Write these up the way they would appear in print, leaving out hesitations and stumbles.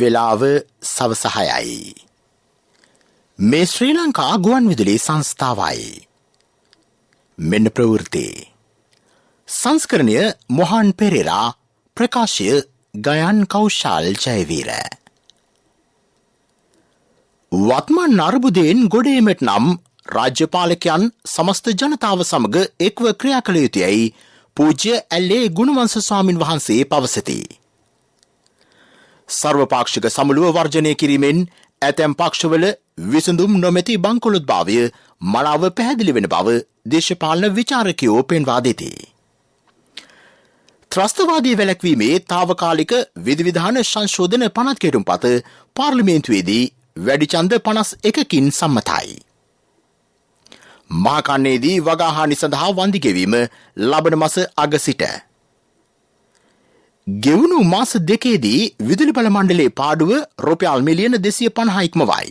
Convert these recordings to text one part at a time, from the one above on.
වෙලාව සවස 6යි. මේ ශ්‍රී ලංකා ගුවන් විදුලි සංස්ථාවයි. මෙන්න ප්‍රවෘත්ති. සංස්කරණය මොහන් පෙරේරා, ප්‍රකාශය ගයන් කෞශල් ජයවීර. වත්මන් අර්බුදයෙන් ගොඩේමට නම් රාජ්‍ය පාලකයන් සමස්ත ජනතාව සමග එක්ව ක්‍රියා කළ යුතුයයි පූජ්‍ය ඇල්ලේ ගුණවංශ ස්වාමින් වහන්සේ පවසති. සර්වපාක්ෂික සමුළුව වර්ජනය කිරීමෙන් ඇතැම් පක්ෂවල විසඳුම් නොමැති බංකොලොත්භාවය මනාව පැහැදිලි වෙන බව දේශපාලන විචාරකයෝ පෙන්වා දෙති. ත්‍රස්තවාදී වැළැක්වීමේ තාවකාලික විධිවිධාන සංශෝධන පනත් කෙටුම්පත පාර්ලිමේන්තුවේදී වැඩි ඡන්ද 51කින් සම්මතයි. මහකන්නේදී වගාහානි සඳහා වන්දි ගෙවීම ලබන මාස අග සිට ගෙවුණු මාස දෙකේදී විදුලි බල මණ්ඩලයේ පාඩුව රුපියල් මිලියන 250 ඉක්මවයි.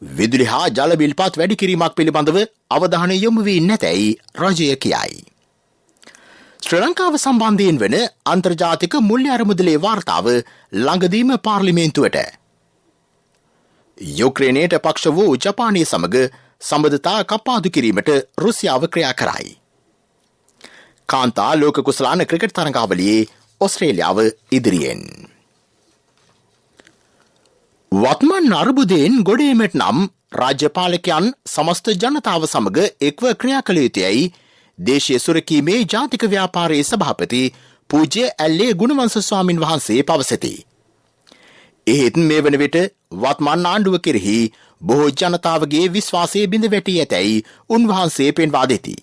විදුලි හා ජල බිල්පත් වැඩි කිරීමක් පිළිබඳව අවධානය යොමු වී නැතැයි රජය කියයි. ශ්‍රී ලංකාව සම්බන්ධයෙන් වන අන්තර්ජාතික මුල්‍ය අරමුදලේ වාර්තාව ළඟදීම පාර්ලිමේන්තුවට. යුක්‍රේනයට පක්ෂ වූ ජපානය සමග සම්බන්ධතා කප්පාදු කිරීමට රුසියාව ක්‍රියා කරයි. කාන්තා ලෝක කුසලාන ක්‍රිකට් තරඟාවලියේ ඔස්ට්‍රේලියාව ඉදිරියෙන්. වත්මන් අර්බුදයෙන් ගොඩේමට නම් රාජ්‍ය පාලකයන් සමස්ත ජනතාව සමග එක්ව ක්‍රියා කළ යුතුයයි දේශීය සුරකීමේ ජාතික ව්‍යාපාරයේ සභාපති පූජ්‍ය ඇල්ලේ ගුණවංශ ස්වාමින් වහන්සේ පවසති. එහෙත් මේ වන විට වත්මන් ආණ්ඩුව කෙරෙහි බොහෝ ජනතාවගේ විශ්වාසය බිඳ වැටී ඇතැයි උන්වහන්සේ පෙන්වා දෙති.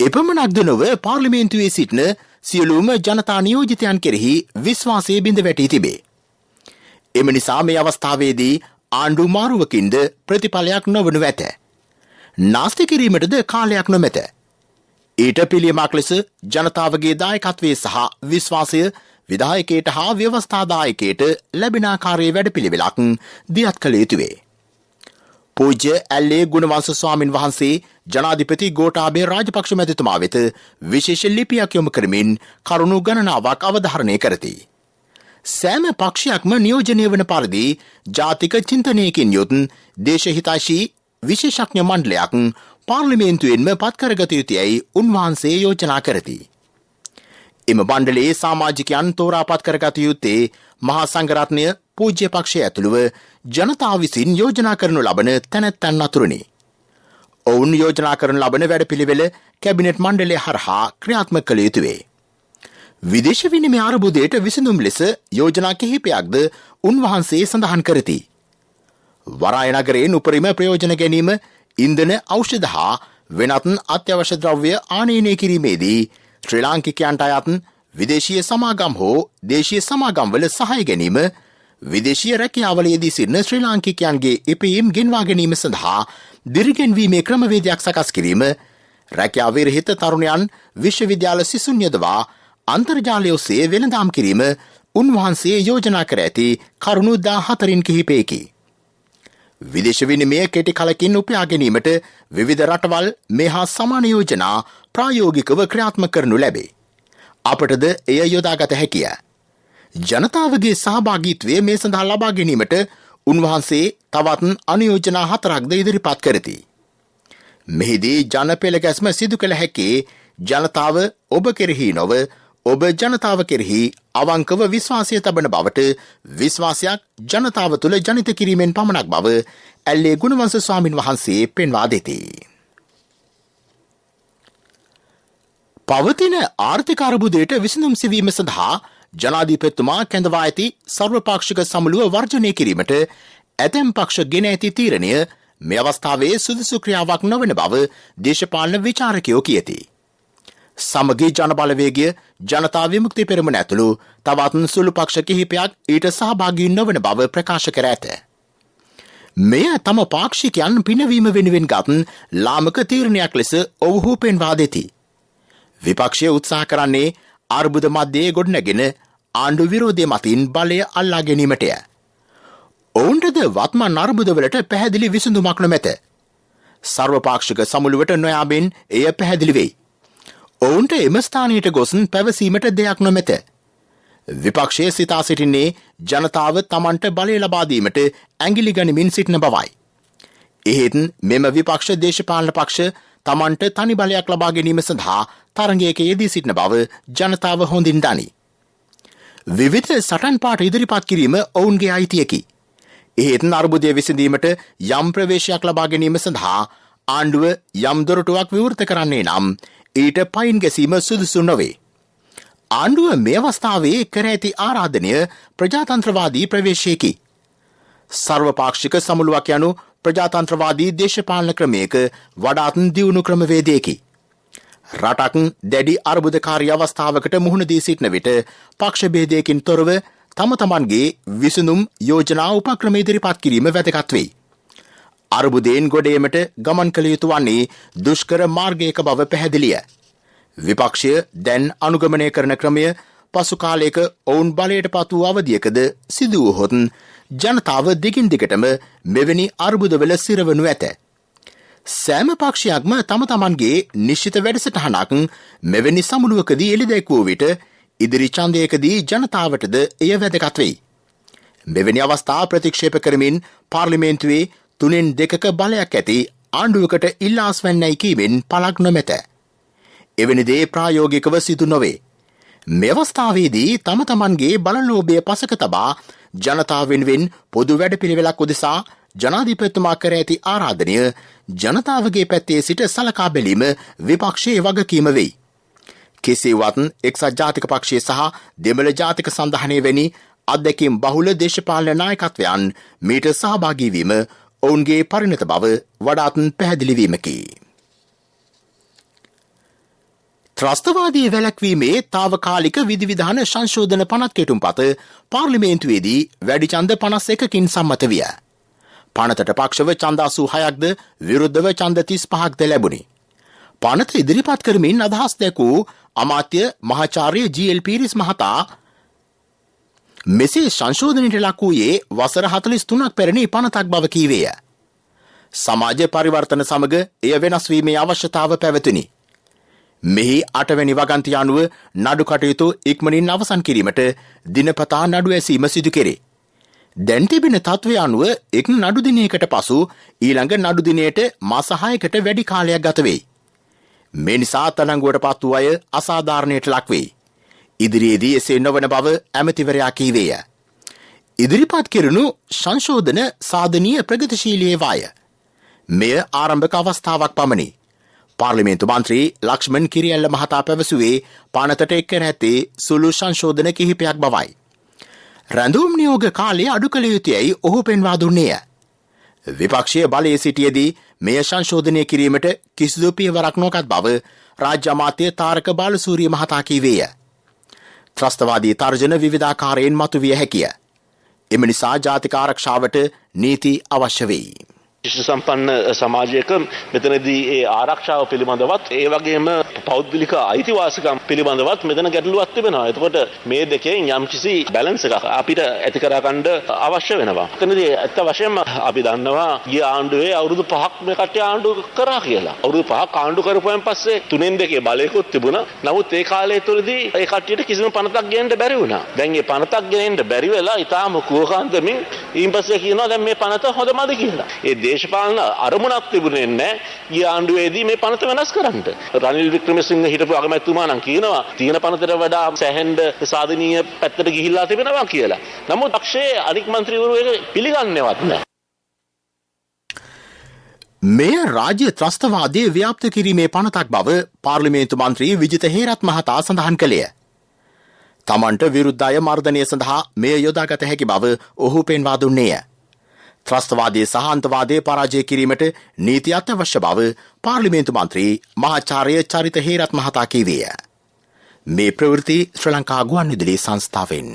එපමණක්ද නොව පාර්ලිමේන්තුවේ සිටින සියලුම ජනතා නියෝජිතයන් කෙරෙහි විශ්වාසය බිඳ වැටී තිබේ. එම නිසා මේ අවස්ථාවේදී ආණ්ඩු මාරුවකින්ද ප්‍රතිඵලයක් නොවනු ඇත. නාස්ති කිරීමටද කාලයක් නොමැත. ඊට පිළියමක් ලෙස ජනතාවගේ දායකත්වයේ සහ විශ්වාසය විධායකයට හා ව්‍යවස්ථාදායකයට ලැබෙන ආකාරයේ වැඩපිළිවෙලක් දියත් කළ යුතුවේ. පූජ්‍ය ඇල්ලේ ගුණවංශ ස්වාමින් වහන්සේ ජනාධිපති ගෝඨාභය රාජපක්ෂ මැතිතුමා වෙත විශේෂ ලිපියක් යොමු කරමින් කරුණු ගණනාවක් අවධාරණය කරති. සෑම පක්ෂයක්ම නියෝජනය වන පරිදි ජාතික චින්තනයකින් යුත් දේශහිතයිෂී විශේෂඥ මණ්ඩලයක් පාර්ලිමේන්තුවෙන්ම පත්කරගත යුතුයයි උන්වහන්සේ යෝජනා කරති. එම මණ්ඩලයේ සමාජිකයන් තෝරාපත් කරගත යුත්තේ මහා සංඝරත්නය පූජ්‍ය පක්ෂය ඇතුළුව ජනතාව විසින් යෝජනා කරනු ලබන තැනැත්තන් අතුරුනි. ඔවුන් යෝජනා කරනු ලබන වැඩපිළිවෙල කැබිනට් මණ්ඩලය හරහා ක්‍රියාත්මක කළ යුතුවේ. විදේශ විනිමය අර්බුදයට විසඳුම් ලෙස යෝජනා කිහිපයක්ද උන්වහන්සේ සඳහන් කරති. වරාය නගරයෙන් උපරිම ප්‍රයෝජන ගැනීම, ඉන්ධන, ඖෂධ හා වෙනත් අත්‍යවශ්‍ය ද්‍රව්‍ය ආනයනය කිරීමේදී ශ්‍රී ලාංකිකයන්ට අයත් විදේශීය සමාගම් හෝ දේශීය සමාගම්වල සහාය ගැනීම, විදේශීය රැකියාවලයේදී සිටින ශ්‍රී ලාංකිකයන්ගේ ඉපයීම් ගෙන්වා ගැනීම සඳහා දිරිගෙන්වීමේ ක්‍රමවේදයක් සකස් කිරීම, රැකියාව විරහිත තරුණයන් විශ්වවිද්‍යාල සිසුන් යොදවා අන්තර්ජාලය ඔස්සේ වෙළඳාම් කිරීම උන්වහන්සේ යෝජනා කර ඇති කරුණු 14 කිහිපයකි. විදේශ විනිමය කෙටි කලකින් උපයා ගැනීමට විවිධ රටවල් මෙහා සමාන යෝජනා ප්‍රායෝගිකව ක්‍රියාත්මක කරනු ලැබේ. අපටද එය යොදාගත හැකිය. ජනතාවගේ සහභාගීත්වය මේ සඳහා ලබා ගැනීමට උන්වහන්සේ තවත් අනුයෝජනා 4ක්ද ඉදිරිපත් කරති. මෙහිදී ජන පෙළගැස්ම සිදු කළ හැකේ ජනතාව ඔබ කෙරෙහි නොව ඔබ ජනතාව කෙරෙහි අවංකව විශ්වාසය තබන බවට විශ්වාසයක් ජනතාව තුළ ජනිත කිරීමෙන් පමණක් බව ඇල්ලේ ගුණවංශ ස්වාමින් වහන්සේ පෙන්වා දෙති. පවතින ආර්ථික අර්බුදයට විසඳුම් සෙවීම සඳහා ජනාධිපතිතුමා කැඳවා ඇති සර්වපාක්ෂික සමුළුව වර්ජනය කිරීමට ඇතැම් පක්ෂ ගෙන ඇති තීරණය මේ අවස්ථාවේ සුදුසු ක්‍රියාවක් නොවන බව දේශපාලන විචාරකයෝ කියති. සමගී ජනබලවේගය, ජනතා විමුක්ති පෙරමුණ ඇතුළු තවත් සුළු පක්ෂ කිහිපයක් ඊට සහභාගී නොවන බව ප්‍රකාශ කර ඇත. මෙය තම පාක්ෂිකයන් පිනවීම වෙනුවෙන් ගත් ලාමක තීරණයක් ලෙස ඔවුහු පෙන්වා දෙති. විපක්ෂය උත්සාහ කරන්නේ අර්බුද මැදේ ගොඩනැගෙන ආණ්ඩු විරෝධය මතින් බලය අල්ලා ගැනීමටය. ඔවුන්ටද වත්මන් අර්බුදවලට පැහැදිලි විසඳුමක් නොමැත. සර්වපාක්ෂික සමුළුවට නොයාමෙන් එය පැහැදිලි වෙයි. ඔවුන්ට එම ස්ථානයට ගොස් පැවසීමට දෙයක් නොමැත. විපක්ෂයේ සිතා සිටින්නේ ජනතාව තමන්ට බලය ලබා දීමට ඇඟිලි ගනිමින් සිටින බවයි. එහෙත් මෙම විපක්ෂ දේශපාලන පක්ෂ තමන්ට තනි බලයක් ලබා ගැනීම සඳහා තරඟයක යෙදී සිටින බව ජනතාව හොඳින් දනී. විවිධ සටන් පාට ඉදිරිපත් කිරීම ඔවුන්ගේ අයිතියකි. එහෙත් අර්බුදය විසඳීමට යම් ප්‍රවේශයක් ලබා ගැනීම සඳහා ආණ්ඩුව යම් දොරටුවක් විවෘත කරන්නේ නම් ඊට පයින් ගැසීම සුදුසු නොවේ. ආණ්ඩුව මේ අවස්ථාවේ කර ඇති ආරාධනය ප්‍රජාතන්ත්‍රවාදී ප්‍රවේශයකි. සර්වපාක්ෂික සමුළුවක් යනු ප්‍රජාතන්ත්‍රවාදී දේශපාලන ක්‍රමයක වඩාත් දියුණු ක්‍රමවේදයකි. රටක් දැඩි අර්බුදකාරී අවස්ථාවකට මුහුණ දී සිටින විට පක්ෂ භේදයකින් තොරව තම තමන්ගේ විසඳුම් යෝජනා උපක්‍රම ඉදිරිපත් කිරීම වැදගත් වෙයි. අර්බුදයෙන් ගොඩේමට ගමන් කළ යුතු වන්නේ දුෂ්කර මාර්ගයක බව පැහැදිලිය. විපක්ෂය දැන් අනුගමනය කරන ක්‍රමය පසු කාලයක ඔවුන් බලයට පත් වූ අවධියකද සිදු වූහොත් ජනතාව දිගින් දිගටම මෙවැනි අර්බුදවල සිරවනු ඇත. සෑම පක්ෂයක්ම තම තමන්ගේ නිශ්චිත වැඩසටහනක් මෙවැනි සමුළුවකදී එළිදැක්වූ විට ඉදිරි ඡන්දයකදී ජනතාවටද එය වැදගත් වෙයි. මෙවැනි අවස්ථා ප්‍රතික්ෂේප කරමින් පාර්ලිමේන්තුවේ 3/2 බලයක් ඇති ආණ්ඩුවකට ඉල්ලාස් වෙන්නයි කීමෙන් පළක් නොමැත. එවැනි දේ ප්‍රායෝගිකව සිදු නොවේ. මේ අවස්ථාවේදී තම තමන්ගේ බලලෝභය පසක තබා ජනතාව වෙනුවෙන් පොදු වැඩපිළිවෙලක් උදෙසා ජනාධිපතිතුමා කර ඇති ආරාධනය ජනතාවගේ පැත්තේ සිට සලකා බැලීම විපක්ෂයේ වගකීම වෙයි. කෙසේවත් එක්සත් ජාතික පක්ෂය සහ දෙමළ ජාතික සන්ධානය වැනි අත්දැකීම් බහුල දේශපාලන නායකත්වයන් මීට සහභාගී වීම ඔවුන්ගේ පරිණත බව වඩාත් පැහැදිලි වීමකි. ත්‍රස්තවාදී වැළැක්වීමේ තාවකාලික විධිවිධාන සංශෝධන පනත් කෙටුම්පත පාර්ලිමේන්තුවේදී වැඩි ඡන්ද 51කින් සම්මත විය. පනතට පක්ෂව ඡන්ද 86ක්ද විරුද්ධව ඡන්ද 35ක්ද ලැබුණි. පනත ඉදිරිපත් කරමින් අදහස් දැක්වූ අමාත්‍ය මහාචාර්ය ජී.එල්. පීරිස් මහතා මෙසේ සංශෝධනයට ලක් වූයේ වසර 43ක් පැරණි පනතක් බව කීවේය. සමාජ පරිවර්තන සමග එය වෙනස් වීමේ අවශ්‍යතාව පැවතුණි. මෙහි 8 වැනි වගන්තිය අනුව නඩු කටයුතු ඉක්මනින් අවසන් කිරීමට දිනපතා නඩු ඇසීම සිදු කෙරේ. දැන් තිබෙන තත්ත්වය අනුව එක් නඩු දිනයකට පසු ඊළඟ නඩු දිනයට මාස 6කට වැඩි කාලයක් ගත වෙයි. මේ නිසා තනංගුවට පත් වූ අය අසාධාරණයට ලක් වෙයි. ඉදිරියේදී එසේ නොවන බව ඇමතිවරයා කීවේය. ඉදිරිපත් කෙරුණු සංශෝධන සාධනීය ප්‍රගතිශීලී වාය. මෙය ආරම්භක අවස්ථාවක් පමණි. පාර්ලිමේන්තු මන්ත්‍රී ලක්ෂ්මන් කිරියල්ල මහතා පැවසුවේ පනතට එක් කර ඇත්තේ සුළු සංශෝධන කිහිපයක් බවයි. රැඳවුම් නියෝග කාලය අඩු කළ යුතුයයි ඔහු පෙන්වා දුන්නේය. විපක්ෂයේ බලයේ සිටියේදී මෙය සංශෝධනය කිරීමට කිසිදු පියවරක් නොගත් බව රාජ්‍ය අමාත්‍ය තාරක බාලසූරිය මහතා කීවේය. ත්‍රස්තවාදී තර්ජන විවිධාකාරයෙන් මතුවිය හැකිය. එම නිසා ජාතික ආරක්ෂාවට නීති අවශ්‍ය වෙයි. ශිෂ්ට සම්පන්න සමාජයක මෙතනදී ඒ ආරක්ෂාව පිළිබඳවත් ඒ වගේම පෞද්ගලික අයිතිවාසිකම් පිළිබඳවත් මෙතන ගැටලුවක් තිබෙනවා. එතකොට මේ දෙකෙන් යම්කිසි බැලන්ස් එකක් අපිට ඇති කර ගන්න අවශ්‍ය වෙනවා. එතනදී ඇත්ත වශයෙන්ම අපි දන්නවා ගිය ආණ්ඩුවේ අවුරුදු 5ක් මේ කට්ටිය ආණ්ඩුව කරා කියලා. අවුරුදු 5ක් ආණ්ඩු කරපුවෙන් පස්සේ 3/2 බලයකුත් තිබුණා. නමුත් ඒ කාලය තුළදී ඒ කට්ටියට කිසිම පනතක් ගෙන්න බැරි වුණා. දැන් මේ පනතක් ගෙනෙන්න බැරි වෙලා ඊටාම කුවකාන්තමින් ඊපස්සේ කියනවා දැන් මේ පනත හොඳමද කියලා. දේශපාලන අරමුණක් තිබුණේ නැහැ ගිය ආණ්ඩුවේදී මේ පනත වෙනස් කරන්න. රනිල් වික්‍රමසිංහ හිටපු අගමැතිතුමා නම් කියනවා තියෙන පනතට වඩා සැහැඬ සාධනීය පැත්තට ගිහිල්ලා තිබෙනවා කියලා. නමුත් පක්ෂයේ අනික් මන්ත්‍රීවරු ඒක පිළිගන්නේවත් නැහැ. මෙය රාජ්‍ය ත්‍රස්තවාදයේ ව්‍යාප්ත කිරීමේ පනතක් බව පාර්ලිමේන්තු මන්ත්‍රී විජිත හේරත් මහතා සඳහන් කළේය. තමන්ට විරුද්ධ අය මර්ධනය සඳහා මෙය යොදාගත හැකි බව ඔහු පෙන්වා දුන්නේය. ත්‍රස්තවාදයේ සහ අන්තවාදයේ පරාජය කිරීමට නීති අත්‍යවශ්‍ය බව පාර්ලිමේන්තු මන්ත්‍රී මහාචාර්ය චරිත හේරත් මහතා කීවේය. මේ ප්‍රවෘත්ති ශ්‍රී ලංකා ගුවන්විදුලි සංස්ථාවෙන්.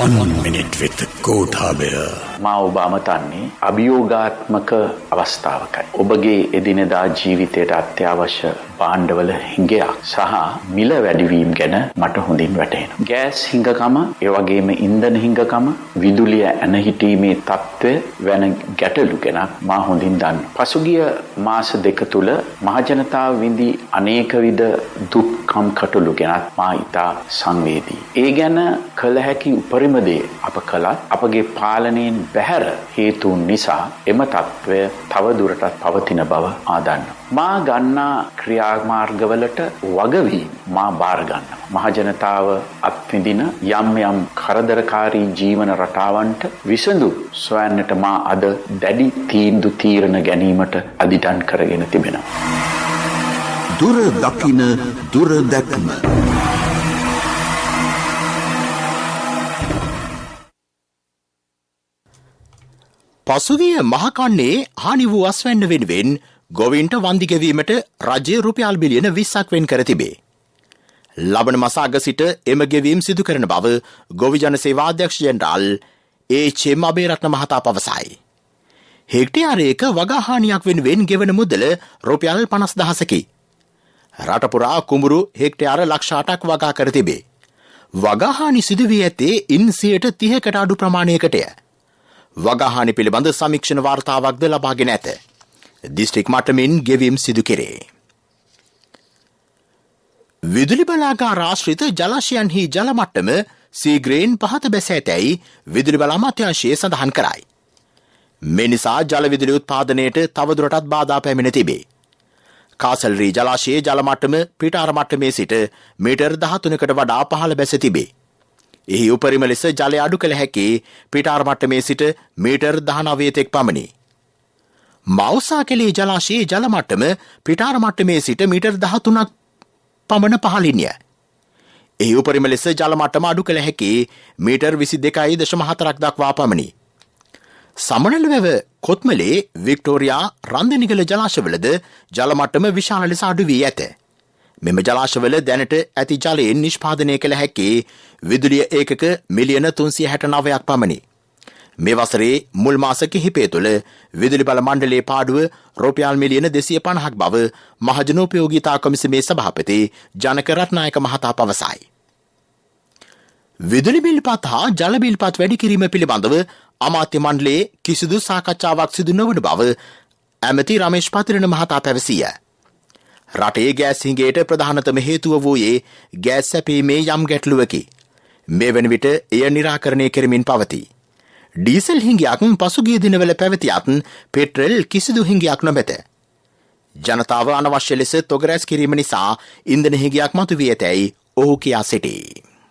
1 minute with Godhabaya. මා ඔබ අමතන්නේ අභියෝගාත්මක අවස්ථාවකයි. ඔබගේ එදිනෙදා ජීවිතයට අත්‍යවශ්‍ය භාණ්ඩවල හිඟයක් සහ මිල වැඩිවීම ගැන මට හොඳින් වැටහෙනවා. ගෑස් හිඟකම, ඒ වගේම ඉන්ධන හිඟකම, විදුලිය ඇන හිටීමේ තත්ත්වය වැනි ගැටලු ගැන මා හොඳින් දන්නවා. පසුගිය මාස දෙක තුල මහජනතාව විඳි අනේක විද දුක්ඛම් කටළු ගැන මා ඉතා සංවේදී. ඒ ගැන කළ හැකි උපරිම දේ අප කළත් අපගේ පාලනයෙන් බැහැර හේතුන් නිසා එම තත්ත්වය තව දුරටත් පවතින බව මා දන්නවා. මා ගන්නා ක්‍රියාමාර්ගවලට වගවීම මා බාර ගන්නවා. මහජනතාව අත්විඳින යම් යම් කරදරකාරී ජීවන රටාවන්ට විසඳුම් සොයන්නට මා අද දැඩි තීරණ ගැනීමට අදිටන් කරගෙන තිබෙනවා. දුර දකින දුර දැක්ම. පසුගිය මහකන්නේ හානි වූ අස්වැන්න වෙනුවෙන් ගොවීන්ට වන්දි ගෙවීමට රජය රුපියල් බිලියන 20ක් වෙන් කර තිබේ. ලබන මස අග සිට එම ගෙවීම් සිදු කරන බව ගොවි ජන සේවා අධ්‍යක්ෂ ජෙනරාල් ඒ.ච්.එම්. අබේරත්න මහතා පවසයි. හෙක්ටයාරයක වගාහානියක් වෙනුවෙන් ගෙවන මුදල රුපියල් 50,000කි. රටපුරා කුඹුරු හෙක්ටයාර ලක්ෂ 8ක් වගා කර තිබේ. වගාහානි සිදු වී ඇත්තේ ඉන් 30%කට අඩු ප්‍රමාණයකටය. වගාහානි පිළිබඳ සමීක්ෂණ වාර්තාවක්ද ලබාගෙන ඇත. දිස්ත්‍රික් මට්ටමින් ගෙවීම් සිදු කෙරේ. විදුලි බලාගාර ආශ්‍රිත ජලාශයන්හි ජල මට්ටම සීග්‍රයෙන් පහත බැස ඇතැයි විදුලි බල අමාත්‍යාංශය සඳහන් කරයි. මේ නිසා ජල විදුලි උත්පාදනයට තවදුරටත් බාධා පැමිණ තිබේ. කාසල්රී ජලාශයේ ජල මට්ටම පිටාර මට්ටමේ සිට මීටර් 13කට වඩා පහළ බැස තිබේ. එහි උපරිම ලෙස ජලය අඩු කළ හැකි පිටාර මට්ටමේ සිට මීටර් 19 තෙක් පමණි. මවුසා කෙලේ ජලාශයේ ජල මට්ටම පිටාර මට්ටමේ සිට මීටර් 13ක් පමණ පහළින්ය. එහි උපරිම ලෙස ජල මට්ටම අඩු කළ හැකි මීටර් 22.4ක් දක්වා පමණි. සමනල වැව කොත්මලේ වික්ටෝරියා රන්දනිගල ජලාශවලද ජල මට්ටම විශාල ලෙස අඩු වී ඇත. මෙම ජලාශවල දැනට ඇති ජලයෙන් නිෂ්පාදනය කළ හැකි විදුලිය ඒකක මිලියන 369ක් පමණි. මේ වසරේ මුල් මාස කිහිපය තුළ විදුලි බල මණ්ඩලයේ පාඩුව රුපියල් මිලියන 250ක් බව මහජනෝපයෝගීතා කොමිසමේ සභාපති ජනක රත්නායක මහතා පවසයි. විදුලි බිල්පත් හා ජල බිල්පත් වැඩි කිරීම පිළිබඳව අමාත්‍ය මණ්ඩලයේ කිසිදු සාකච්ඡාවක් සිදු නොවන බව ඇමති රමේෂ් පතිරණ මහතා පැවසීය. රටේ ගෑස් හිඟයට ප්‍රධානතම හේතුව වූයේ ගෑස් සැපීමේ යම් ගැටලුවකි. මේ වන විට එය නිරාකරණය කරමින් පවතී. ඩීසල් හිඟයක් පසුගිය දිනවල පැවතියත් පෙට්‍රල් කිසිදු හිඟයක් නොමැත. ජනතාව අනවශ්‍ය ලෙස තොග රැස් කිරීම නිසා ඉන්ධන හිඟයක් මතුවී ඇතැයි ඔහු කියා සිටී.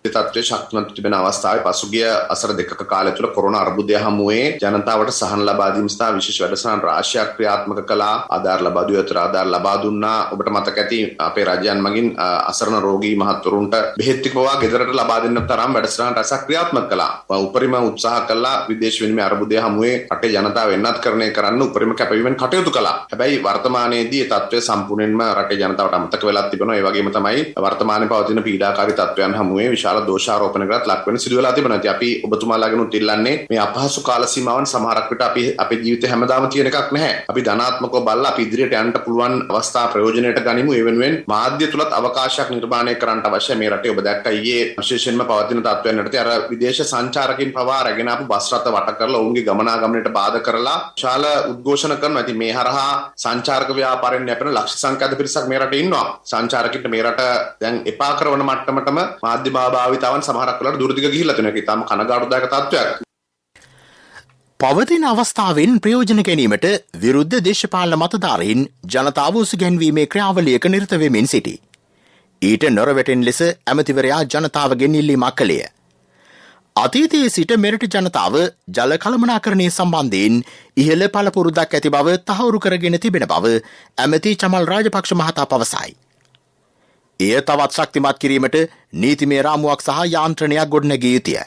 තත්ත්වයේ ශක්තිමත් තිබෙන අවස්ථාවේ පසුගිය අසර දෙකක කාලය තුළ කොරෝනා අර්බුදය හමුවේ ජනතාවට සහන ලබා දීම සඳහා විශේෂ වැඩසටහන් රාශියක් ක්‍රියාත්මක කළා. ආධාර ලබා දුව අතර ආධාර ලබා දුන්නා. ඔබට මතක ඇති අපේ රජයන් මගින් අසරණ රෝගී මහත්වරුන්ට බෙහෙත් පවා ගෙදරට ලබා දෙන්න තරම් වැඩසටහන් රැසක් ක්‍රියාත්මක කළා. උපරිම උත්සාහ කළා විදේශ විනිමය අර්බුදය හමුවේ රටේ ජනතාව වෙනත්කරණය කරන්න උපරිම කැපවීමෙන් කටයුතු කළා. හැබැයි වර්තමානයේදී මේ තත්ත්වය සම්පූර්ණයෙන්ම රටේ ජනතාවට අමතක වෙලා තිබෙනවා. ඒ වගේම තමයි වර්තමානයේ පවතින පීඩාකාරී තත්ත්වයන් හමුවේ විශාල දෝෂාරෝපණ කරත් ලක් වෙන සිදු වෙලා තිබෙනවා. ඉතින් අපි ඔබතුමාලාගෙන උත්ිල්ලන්නේ මේ අපහසු කාල සීමාවන් සමහරක් විට අපි අපේ ජීවිතේ හැමදාම තියෙන එකක් නැහැ. අපි ධනාත්මකව බලලා අපි ඉදිරියට යන්න පුළුවන් අවස්ථා ප්‍රයෝජනයට ගනිමු. ඒ වෙනුවෙන් මාධ්‍ය තුලත් අවකාශයක් නිර්මාණය කරන්න අවශ්‍ය. මේ රටේ ඔබ දැක්ක ඊයේ විශේෂයෙන්ම පවතින තත්ත්වයන් යටතේ අර විදේශ සංචාරකින් පවා රැගෙන ආපු බස් රථ වට කරලා ඔවුන්ගේ ගමනාගමනයට බාධා කරලා විශාල උද්ඝෝෂණ කරනවා. ඉතින් මේ හරහා සංචාරක ව්‍යාපාරයෙන් යැපෙන ලක්ෂ සංඛ්‍යාත පිරිසක් මේ රටේ ඉන්නවා. සංචාරකින්ට මේ රට දැන් එපා කරන මට්ටමටම මාධ්‍ය භාවිතාවන් සමහරක් වෙලාවට දුරදිග ගිහිල්ලා තියෙනවා. ඒක තාම කනගාටුදායක තත්ත්වයක්. පවතින අවස්ථාවෙන් ප්‍රයෝජන ගැනීමට විරුද්ධ දේශපාලන මතධාරීන් ජනතාව උසුගැන්වීමේ ක්‍රියාවලියක නිරත වෙමින් සිටි. ඊට නොරවැටෙන ලෙස ඇමතිවරයා ජනතාවගෙන් ඉල්ලීමක් කළේය. අතීතයේ සිට මෙරට ජනතාව ජල කළමනාකරණය සම්බන්ධයෙන් ඉහළ පළපුරුද්දක් ඇති බව තහවුරු කරගෙන තිබෙන බව ඇමති චමල් රාජපක්ෂ මහතා පවසයි. එය තවත් ශක්තිමත් කිරීමට නීතිමය රාමුවක් සහ යාන්ත්‍රණයක් ගොඩනැගිය යුතුය.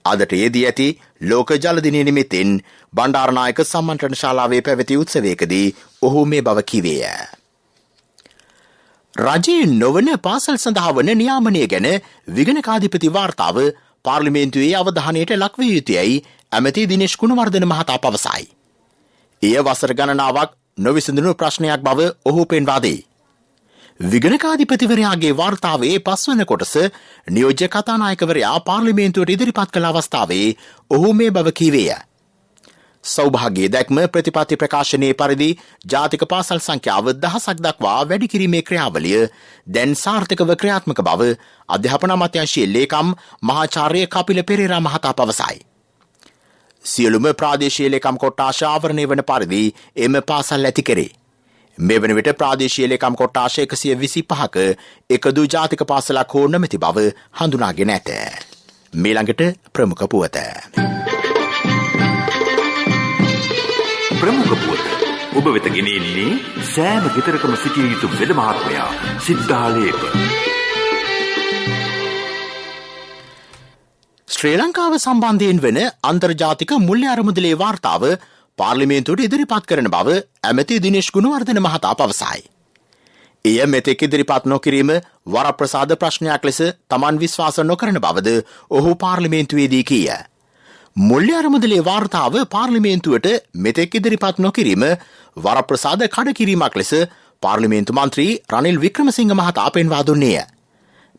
අදට යෙදී ඇති ලෝක ජල දිනය නිමිත්තෙන් බණ්ඩාරනායක සම්මන්ත්‍රණ ශාලාවේ පැවති උත්සවයකදී ඔහු මේ බව කිවේය. රජයේ නොවන පාසල් සඳහා වන නියාමනය ගැන විගණකාධිපති වාර්තාව පාර්ලිමේන්තුවේ අවධානයට ලක්විය යුතුයයි ඇමති දිනේෂ් ගුණවර්ධන මහතා පවසයි. එය වසර ගණනාවක් නොවිසඳුණු ප්‍රශ්නයක් බව ඔහු පෙන්වා දෙයි. විගණකාධිපතිවරයාගේ වාර්තාවේ 5 වන කොටස නියෝජ්‍ය කතානායකවරයා පාර්ලිමේන්තුවට ඉදිරිපත් කළ අවස්ථාවේ ඔහු මේ බව කීවේය. සෞභාග්‍ය දැක්ම ප්‍රතිපත්ති ප්‍රකාශනයේ පරිදි ජාතික පාසල් සංඛ්‍යාව 1000ක් දක්වා වැඩි කිරීමේ ක්‍රියාවලිය දැන් සාර්ථකව ක්‍රියාත්මක බව අධ්‍යාපන අමාත්‍යාංශයේ ලේකම් මහාචාර්ය කපිල පෙරේරා මහතා පවසයි. සියලුම ප්‍රාදේශීය ලේකම් කොට්ටාශ ආවරණය වන පරිදි එම පාසල් ඇති කරේ. මේ වන විට ප්‍රාදේශීය ලේකම් කොට්ටාශ 125ක එකදු ජාතික පාසලක් හෝ නොමැති බව හඳුනාගෙන ඇත. මීළඟට ප්‍රමුඛ පුවත. ප්‍රමුඛ පුවත ඔබ වෙත ගෙනෙන්නේ සෑම ගෙදරකම සිටිය යුතු වෙද මහත්මයා සිද්ධාලේප. ශ්‍රී ලංකාව සම්බන්ධයෙන් වන අන්තර්ජාතික මුල්‍ය අරමුදලේ වාර්තාව පාර්ලිමේන්තුවට ඉදිරිපත් කරන බව ඇමති දිනේෂ් ගුණවර්ධන මහතා පවසයි. එය මෙතෙක් ඉදිරිපත් නොකිරීම වරප්‍රසාද ප්‍රශ්නයක් ලෙස තමන් විශ්වාස නොකරන බවද ඔහු පාර්ලිමේන්තුවේදී කීය. මුල්‍ය අරමුදලේ වාර්තාව පාර්ලිමේන්තුවට මෙතෙක් ඉදිරිපත් නොකිරීම වරප්‍රසාද කඩකිරීමක් ලෙස පාර්ලිමේන්තු මන්ත්‍රී රනිල් වික්‍රමසිංහ මහතා පෙන්වා දුන්නේය.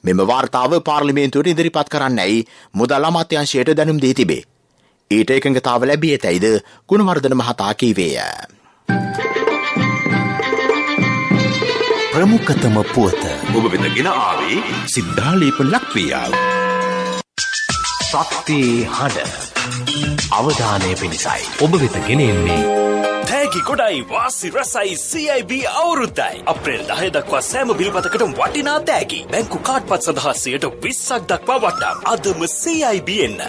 මෙම වාර්තාව පාර්ලිමේන්තුවට ඉදිරිපත් කරන්නයි මුදල් අමාත්‍යාංශයට දැනුම් දී තිබේ. ඊට එකඟතාව ලැබී ඇතැයිද ගුණවර්ධන මහතා කීවේය. ප්‍රමුඛතම පුවත ඔබ වෙත ගෙන ආවේ සිද්ධාලේප ලක්වියාව. ශක්ති හඬ අවධානය පිණිසයි ඔබ වෙත ගෙනෙන්නේ තෑගි ගොඩයි වාසි රසයි CIB අවුරුද්දයි. අප්‍රේල් 10 දක්වා සෑම බිල්පතකටම වටිනා තෑගි. බැංකු කාඩ්පත් සඳහා 20% දක්වා වටා. අදම CIB එන්න.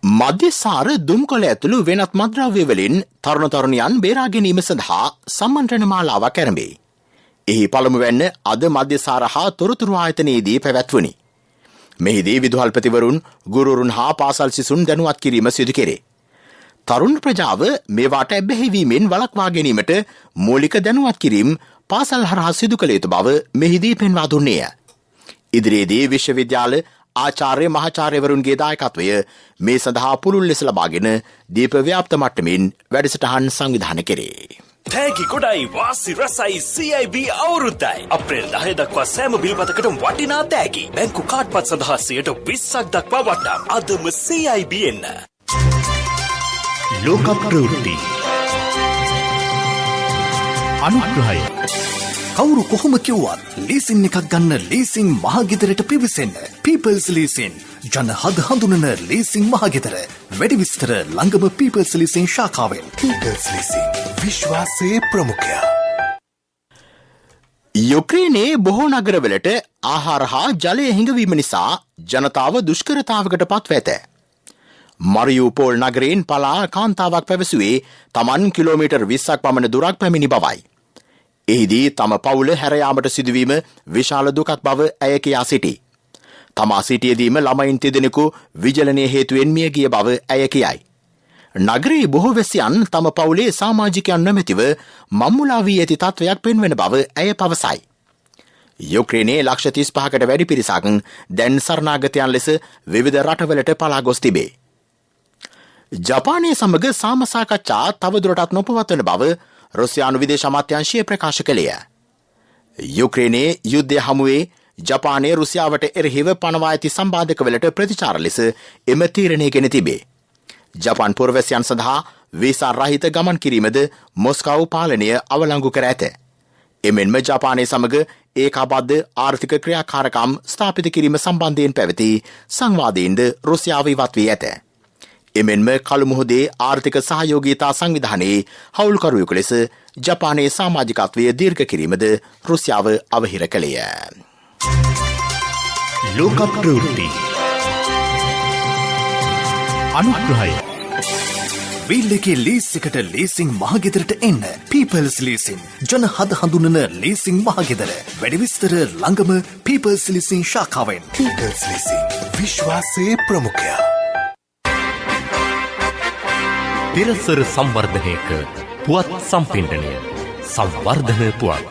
මධ්‍යසාර දුම්කොළ ඇතුළු වෙනත් මද්‍රව්‍ය වලින් තරුණ තරුණියන් බේරා ගැනීම සඳහා සම්මන්ත්‍රණ මාලාවක් ආරම්භයි. එහි පළමුවැන්න අද මධ්‍යසාර හා තොරතුරු ආයතනයේදී පැවැත්වුණි. මෙහිදී විදුහල්පතිවරුන්, ගුරුවරුන් හා පාසල් සිසුන් දැනුවත් කිරීම සිදු කෙරේ. තරුණ ප්‍රජාව මේවාට ඇබ්බැහිවීමෙන් වළක්වා ගැනීමට මූලික දැනුවත් කිරීම පාසල් හරහා සිදු කළ යුතු බව මෙහිදී පෙන්වා දුන්නේය. ඉදිරියේදී විශ්වවිද්‍යාල ආචාර්ය මහාචාර්යවරුන්ගේ දායකත්වය මේ සඳහා පුළුල් ලෙස ලබාගෙන දීප ව්‍යාප්ත මට්ටමින් වැඩසටහන් සංවිධානය කෙරේ. තෑගි ගොඩයි වාසි රසයි CIB අවුරුද්දයි. අප්‍රේල් 10 දක්වා සෑම බිල්පතකටම වටිනා තෑගි. බැංකු කාඩ්පත් සඳහා 20% දක්වා වටා. අදම CIB එන්න. ලෝක ප්‍රවෘත්ති අනුග්‍රහය. කවුරු කොහොම කිව්වත් ලීසින් එකක් ගන්න ලීසින් මහගෙදරට පිවිසෙන්න. People's Leasing ජන හද හඳුනන ලීසින් මහගෙදර. වැඩි විස්තර ළඟම People's Leasing ශාඛාවෙන්. People's Leasing විශ්වාසයේ ප්‍රමුඛයා. යුක්‍රේනයේ බොහෝ නගරවලට ආහාර හා ජලය හිඟවීම නිසා ජනතාව දුෂ්කරතාවකට පත්ව ඇත. මරියුපෝල් නගරයෙන් පලා කාන්තාවක් පැවසුවේ තමන් කිලෝමීටර් 20ක් පමණ දුරක් පැමිණි බවයි. එහිදී තම පවුල හැරයාමට සිදුවීම විශාල දුකක් බව ඇය කියා සිටි. තමා සිටියදීම ළමයින් තිදෙනෙකු විජලනය හේතුවෙන් මිය ගිය බව ඇය කියයි. නගරයේ බොහෝ වැසියන් තම පවුලේ සමාජිකයන් නොමැතිව මම්මුලා වී ඇති තත්ත්වයක් පෙන්වන බව ඇය පවසයි. යුක්‍රේනයේ ලක්ෂ 35කට වැඩි පිරිසක් දැන් සරණාගතයන් ලෙස විවිධ රටවලට පලා ගොස් තිබේ. ජපානය සමග සාමසාකච්ඡා තවදුරටත් නොපවත්වන බව රුසියානු විදේශ අමාත්‍යාංශය ප්‍රකාශ කළේය. යුක්‍රේනයේ යුද්ධය හමුවේ ජපානයේ රුසියාවට එරෙහිව පනවා ඇති සම්බාධකවලට ප්‍රතිචාර ලෙස එම තීරණය ගෙන තිබේ. ජපාන් පුරවැසියන් සඳහා වීසා රහිත ගමන් කිරීමද මොස්කව් පාලනය අවලංගු කර ඇත. එමෙන්ම ජපානය සමග ඒකාබද්ධ ආර්ථික ක්‍රියාකාරකම් ස්ථාපිත කිරීම සම්බන්ධයෙන් පැවති සංවාදයෙන්ද රුසියාව ඉවත් වී ඇත. එමෙන්ම කළු මුහුදේ ආර්ථික සහයෝගීතා සංවිධානයේ හවුල්කරුවෙකු ලෙස ජපානයේ සමාජිකත්වය දීර්ඝ කිරීමද රුසියාව අවහිර කළේය. ලෝක ප්‍රවෘත්ති අනුග්‍රහය. වීල් එකේ ලීස් එකට ලීසින් මහගෙදරට එන්න. People's Leasing ජන හද හඳුනන ලීසින් මහගෙදර. වැඩි විස්තර ළඟම People's Leasing ශාඛාවෙන්. People's Leasing විශ්වාසයේ ප්‍රමුඛයා. පෙරසර සංවර්ධනයක පුවත් සම්පින්ඩනය සංවර්ධන පුවත්.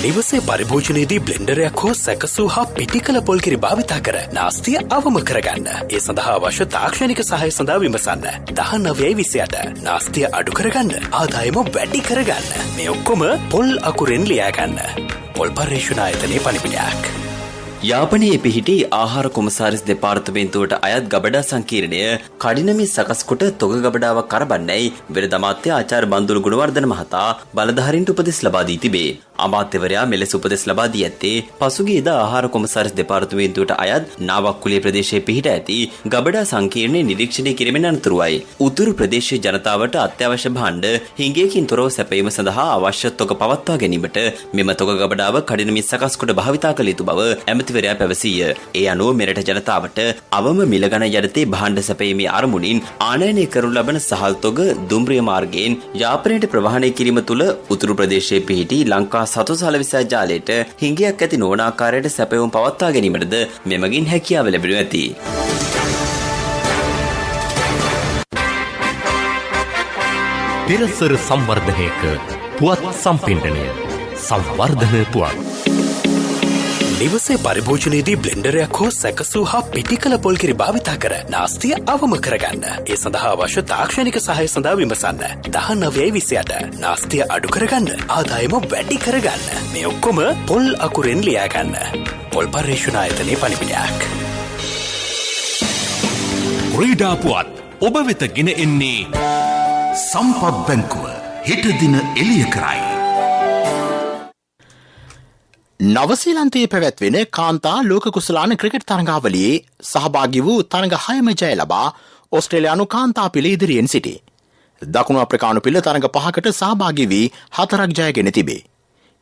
නිවසේ පරිභෝජනයේදී බ්ලෙන්ඩරයක් හෝ සැකසූ හා පිටිකල පොල්කිරි භාවිතා කර නාස්තිය අවම කරගන්න. ඒ සඳහා අවශ්‍ය තාක්ෂණික සහාය සඳහා විමසන්න. 1928 නාස්තිය අඩු කරගන්න, ආදායම වැඩි කරගන්න. මේ ඔක්කොම පොල් අකුරෙන් ලියා ගන්න. පොල් පර්යේෂණ ආයතනයේ පණිවිඩයක්. යාපනයේ පිහිටි ආහාර කොමසාරිස් දෙපාර්තමේන්තුවට අයත් ගබඩා සංකීර්ණය කඩිනමින් සකස් කොට තොග ගබඩාවක් කරබන්නයි වෙළඳ අමාත්‍ය ආචාර්ය බන්දුල ගුණවර්ධන මහතා බලධාරීන්ට උපදෙස් ලබා දී තිබේ. අමාත්‍යවරයා මෙලෙස උපදෙස් ලබා දී ඇත්තේ පසුගියදා ආහාර කොමසාරිස් දෙපාර්තමේන්තුවට අයත් නාවක්කුලිය ප්‍රදේශයේ පිහිට ඇති ගබඩා සංකීර්ණය නිරීක්ෂණය කිරීමෙන් අනතුරුවයි. උතුරු ප්‍රදේශීය ජනතාවට අත්‍යවශ්‍ය භාණ්ඩ හිඟයකින් තොරව සැපයීම සඳහා අවශ්‍ය තොග පවත්වා ගැනීමට මෙම තොග ගබඩාව කඩිනමින් සකස් කොට භාවිතා කළ යුතු බව ඇමතිවරයා පැවසීය. ඒ අනුව මෙරට ජනතාවට අවම මිල ගණන යටතේ භාණ්ඩ සැපයීමේ අරමුණින් ආනයනය කරනු ලබන සහල් තොග දුම්රිය මාර්ගයෙන් යාපනයට ප්‍රවාහනය කිරීම තුළ උතුරු ප්‍රදේශයේ පිහිටි ලංකා සතු සලවිසා ජාලයට හිඟයක් ඇති නොවන ආකාරයට සැපයුම් පවත්වා ගැනීමටද මෙමගින් හැකියාව ලැබෙනු ඇති. තිරසර සංවර්ධනයක පුවත් සම්පින්ඩනය සංවර්ධන පුවත්. නිවසේ පරිභෝජනයේදී බ්ලෙන්ඩරයක් හෝ සැකසූ හා පිටිකල පොල්කිරි භාවිතා කර නාස්තිය අවම කරගන්න. ඒ සඳහා අවශ්‍ය තාක්ෂණික සහාය සඳහා විමසන්න. 1928 නාස්තිය අඩු කරගන්න, ආදායම වැඩි කරගන්න. මේ ඔක්කොම පොල් අකුරෙන් ලියා ගන්න. පොල් පර්යේෂණ ආයතනයේ පණිවිඩයක්. ක්‍රීඩා පුවත් ඔබ වෙත ගෙන එන්නේ සම්පත් බැංකුව හෙට දින එළිය කරයි. නවසීලන්තයේ පැවැත්වෙන කාන්තා ලෝක කුසලාන ක්‍රිකට් තරඟාවලියේ සහභාගී වූ තරඟ 6ම ජය ලබා ඔස්ට්‍රේලියානු කාන්තා පිළ ඉදිරියෙන් සිටි. දකුණු අප්‍රිකානු පිළ තරඟ 5කට සහභාගී වී 4ක් ජයගෙන තිබේ.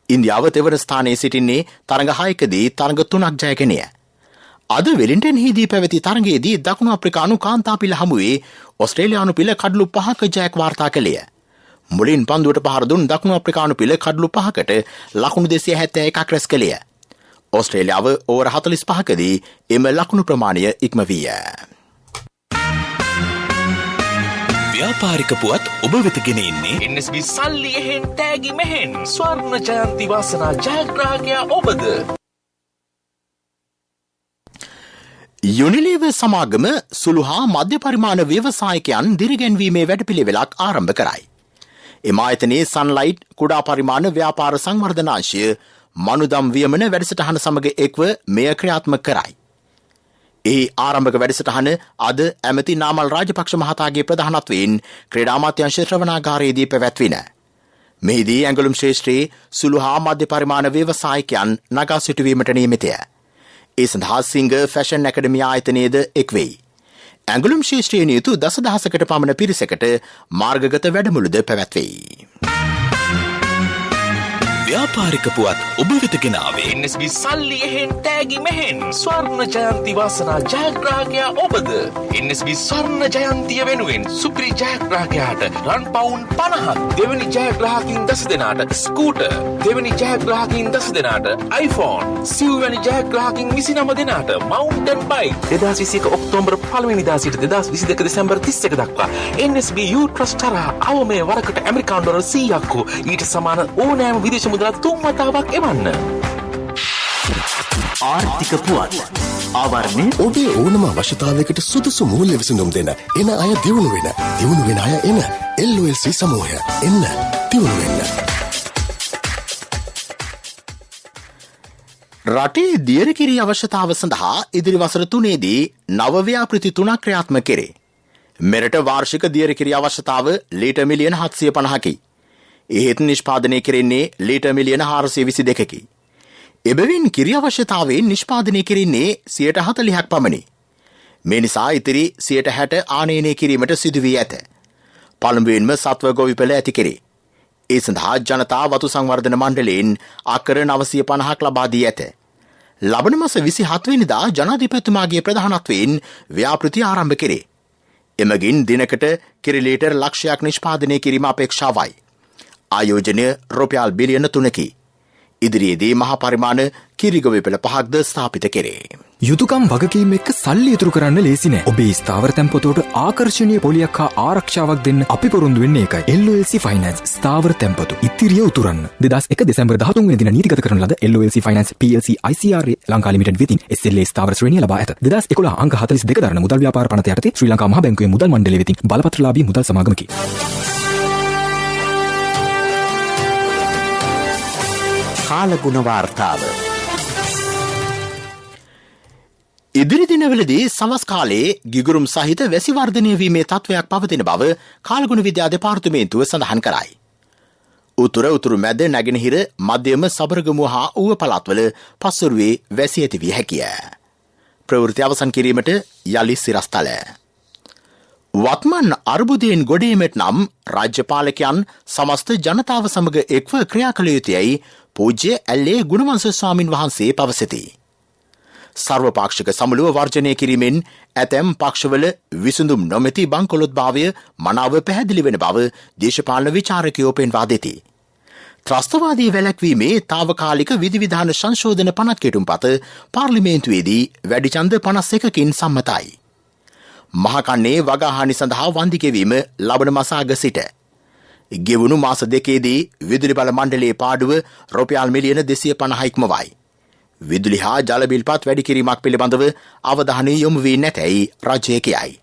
ඉන්දියාව තෙවන ස්ථානයේ සිටින්නේ තරඟ 6කදී තරඟ 3ක් ජයගෙනය. අද වෙලින්ටන්හිදී පැවති තරඟයේදී දකුණු අප්‍රිකානු කාන්තා පිළ හමුවේ ඔස්ට්‍රේලියානු පිළ කඩලු 5ක ජයක් වාර්තා කළේය. මුලින් පන්දුවට පහර දුන් දකුණු අප්‍රිකානු පිළ කඩලු 5කට ලකුණු 271ක් රැස් කළේය. ඔස්ට්‍රේලියාව ඕවර 45කදී එම ලකුණු ප්‍රමාණය ඉක්මවිය. ව්‍යාපාරික පුවත් ඔබ වෙත ගෙන එන්නේ NSB සල්ලි එහෙන් තෑගි මෙහෙන් ස්වර්ණ ජයන්ති වාසනා ජයග්‍රාහකයා ඔබද. යුනිලීවර් සමාගම සුළු හා මධ්‍ය පරිමාණ ව්‍යවසායකයන් දිරිගැන්වීමේ වැඩපිළිවෙලක් ආරම්භ කරයි. එම ආයතනයේ සන්ලයිට් කුඩා පරිමාණ ව්‍යාපාර සංවර්ධනාංශය මනුදම් වියමන වැඩසටහන සමග එක්ව මෙය ක්‍රියාත්මක කරයි. ඒ ආරම්භක වැඩසටහන අද ඇමති නාමල් රාජපක්ෂ මහතාගේ ප්‍රධානත්වයෙන් ක්‍රීඩා අමාත්‍යාංශ ශ්‍රවණාගාරයේදී පැවැත්වින. මෙහිදී ඇඟලුම් ශ්‍රේෂ්ඨයේ සුළු හා මධ්‍ය පරිමාණ ව්‍යවසායකයන් නගා සිටුවීමට නියමිතය. ඒ සඳහා සිංග ෆැෂන් ඇකඩමි ආයතනයේද එක් වෙයි. ඇඟලුම් ශේෂ්ත්‍රයේ නියුතු 10,000කට පමණ පිරිසකට මාර්ගගත වැඩමුළුද පැවැත්වෙයි. ව්‍යාපාරික පුවත් ඔබ වෙත ගෙන ආවේ NSB සල්ලි එහෙන් තෑගි මෙහෙන් ස්වර්ණ ජයන්ති වාසනා ජයග්‍රාහකයා ඔබද. NSB ස්වර්ණ ජයන්තිය වෙනුවෙන් සුපිරි ජයග්‍රාහකයාට රන් පවුන් 50ක්, දෙවැනි ජයග්‍රාහකින් 10 දෙනාට ස්කූටර්, දෙවැනි ජයග්‍රාහකින් 10 දෙනාට iPhone, සිව්වැනි ජයග්‍රාහකින් 29 දෙනාට මවුන්ටන් බයික්. 2021 ඔක්තෝබර් 1 වෙනිදා සිට 2022 දෙසැම්බර් 31 දක්වා NSB U Trust හරහා අවමේ වරකට ඇමරිකානු ඩොලර් 100ක් හෝ ඊට සමාන ඕනෑම විදේශ මුදලක් 3 වතාවක් එවන්න. ආර්ථික පුවත් ආවරණය ඔබේ ඕනම අවශ්‍යතාවයකට සුදුසු මූල්‍ය විසඳුම් දෙන එන අය දියුණු වෙන අය එන LOLC සමූහය එන්න දියුණු වෙන්න. රටේ දියරකිරි අවශ්‍යතාව සඳහා ඉදිරි වසර 3දී නව ව්‍යාපෘති 3ක් ක්‍රියාත්මක කෙරේ. මෙරට වාර්ෂික දියරකිරි අවශ්‍යතාව ලීටර් මිලියන 750කි. එහෙත් නිෂ්පාදනය කෙරෙන්නේ ලීටර් මිලියන 422කි. එබැවින් කිරි අවශ්‍යතාවයෙන් නිෂ්පාදනය කෙරෙන්නේ 40%ක් පමණි. මේ නිසා ඉතිරි 60% ආනයනය කිරීමට සිදු වී ඇත. පළමුවෙන්ම සත්ව ගොවිපළ ඇති කෙරේ. ඒ සඳහා ජනතා වතු සංවර්ධන මණ්ඩලයෙන් අකර 950ක් ලබා දී ඇත. ලබන මාස 27 වෙනිදා ජනාධිපතිතුමාගේ ප්‍රධානත්වයෙන් ව්‍යාපෘති ආරම්භ කෙරේ. එමගින් දිනකට කිරි ලීටර් ලක්ෂයක් නිෂ්පාදනය කිරීම අපේක්ෂාවයි. ආයෝජනය රුපියල් බිලියන 3කි. ඉදිරියේදී මහා පරිමාණ කිරිගොවි පෙළ 5ක්ද ස්ථාපිත කෙරේ. යුතුකම් වගකීම් එක්ක සල්ලි ඉතුරු කරන්න ලේසි නෑ. ඔබේ ස්ථාවර තැන්පතට ආකර්ශනීය පොලියක් හා ආරක්ෂාවක් දෙන්න අපි පොරොන්දු වෙන්නේ ඒකයි. LOLC Finance ස්ථාවර තැන්පතු ඉතිරිය උතුරන්න. 2001 දෙසැම්බර් 13 වෙනි දින නීතිගත කරන ලද LOLC Finance PLC ICRA Lanka limited වෙතින් SLA ස්ථාවර ශ්‍රේණිය ලබා ඇත. 2011 අංක 42 දරන මුදල් ව්‍යාපාර පනත යටතේ ශ්‍රී ලංකා මහා බැංකුවේ මුදල් මණ්ඩලය වෙතින් බලපත්‍රලාභී මුදල් සමාගමකි. කාලගුණ වාර්තාව ඉදිරි දිනවලදී සවස් කාලයේ ගිගුරුම් සහිත වැසි වර්ධනය වීමේ තත්ත්වයක් පවතින බව කාලගුණ විද්‍යා දෙපාර්තමේන්තුව සඳහන් කරයි. උතුරු මැද නැගෙනහිර මධ්‍යම සබරගමුව හා ඌව පළාත්වල පස්වරුවේ වැසි ඇති විය හැකිය. ප්‍රවෘත්ති අවසන් කිරීමට යලි සිරස්තල. වත්මන් අර්බුදයෙන් ගොඩේමට නම් රාජ්‍ය පාලකයන් සමස්ත ජනතාව සමග එක්ව ක්‍රියා කළ යුතුයයි පූජ්‍ය ඇල්ලේ ගුණවංශ ස්වාමින් වහන්සේ පවසති. සර්වපාක්ෂික සමුළුව වර්ජනය කිරීමෙන් ඇතැම් පක්ෂවල විසඳුම් නොමැති බංකොලොත්භාවය මනාව පැහැදිලි වෙන බව දේශපාලන විචාරකයෝ පෙන්වා දෙති. ත්‍රස්තවාදී වැළැක්වීමේ තාවකාලික විධිවිධාන සංශෝධන 50 කෙටුම්පත පාර්ලිමේන්තුවේදී වැඩි ඡන්ද 51කින් සම්මතයි. මහකන්නේ වගාහානි සඳහා වන්දි ගෙවීම ලබන මාසාග සිට ගෙවුණු මාස දෙකේදී විදුලි බල මණ්ඩලයේ පාඩුව රුපියල් මිලියන 250 ඉක්මවයි. විදුලි හා ජල බිල්පත් වැඩි කිරීමක් පිළිබඳව අවධානය යොමු වී නැතැයි රජය කියයි.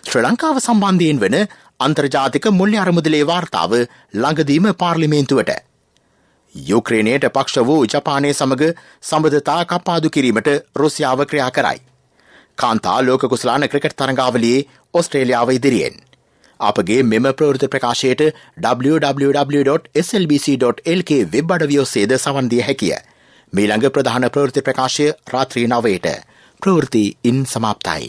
ශ්‍රී ලංකාව සම්බන්ධයෙන් වන අන්තර්ජාතික මුල්‍ය අරමුදලේ වාර්තාව ළඟදීම පාර්ලිමේන්තුවට. යුක්‍රේනයට පක්ෂ වූ ජපානය සමග සම්බන්ධතා කප්පාදු කිරීමට රුසියාව ක්‍රියා කරයි. කාන්තා ලෝක කුසලාන ක්‍රිකට් තරඟාවලියේ ඔස්ට්‍රේලියාව ඉදිරියෙන්. අපගේ මෙම ප්‍රවෘත්ති ප්‍රකාශයට www.slbc.lk වෙබ් අඩවිය ඔස්සේද සවන් දිය හැකිය. මීළඟ ප්‍රධාන ප්‍රවෘත්ති ප්‍රකාශය රාත්‍රී 9ට. ප්‍රවෘත්ති ඉන් සමාප්තයි.